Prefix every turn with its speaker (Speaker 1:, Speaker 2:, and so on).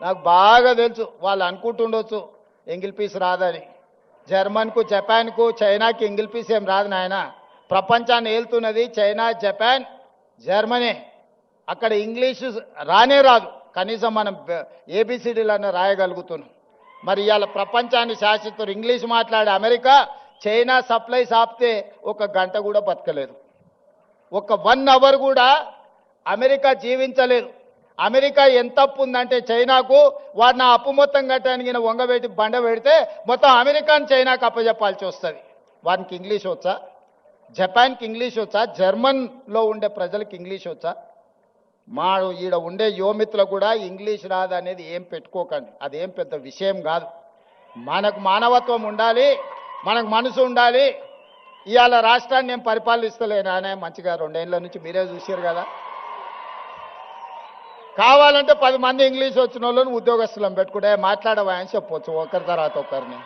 Speaker 1: నాకు బాగా తెలుసు. వాళ్ళు అనుకుంటుండొచ్చు ఎంగిల్ పీస్ రాదని. జర్మన్కు, జపాన్కు, చైనాకి ఎంగిల్ పీస్ ఏం రాదు నాయన. ప్రపంచాన్ని ఏలుతున్నది చైనా, జపాన్, జర్మనీ. అక్కడ ఇంగ్లీషు రానే రాదు. కనీసం మనం ఏబిసిడీలన్నా రాయగలుగుతున్నాం. మరి ఇవాళ ప్రపంచాన్ని శాసిస్తారు ఇంగ్లీష్ మాట్లాడే అమెరికా. చైనా సప్లైస్ ఆపితే ఒక గంట కూడా బతకలేదు. ఒక 1 అవర్ కూడా అమెరికా జీవించలేదు. అమెరికా ఎంత అప్పు ఉందంటే చైనాకు, వాడిని ఆ అప్పు మొత్తం కట్టడానికి వంగబెట్టి బండ పెడితే మొత్తం అమెరికాని చైనాకు అప్పచెప్పాల్సి వస్తుంది. వానికి ఇంగ్లీష్ వచ్చా? జపాన్కి ఇంగ్లీష్ వచ్చా? జర్మన్లో ఉండే ప్రజలకు ఇంగ్లీష్ వచ్చా? మా ఈడ ఉండే యువమిత్రులు కూడా ఇంగ్లీష్ రాదు అనేది ఏం పెట్టుకోకండి. అదేం పెద్ద విషయం కాదు. మనకు మానవత్వం ఉండాలి, మనకు మనసు ఉండాలి. ఇవాళ రాష్ట్రాన్ని నేను పరిపాలిస్తలేను అనే మంచిగా 2 ఏళ్ల నుంచి మీరే చూశారు కదా. కావాలంటే 10 మంది ఇంగ్లీష్ వచ్చిన వాళ్ళని ఉద్యోగస్తులను పెట్టుకుంటే మాట్లాడవా అని చెప్పొచ్చు ఒకరి తర్వాత ఒకరిని.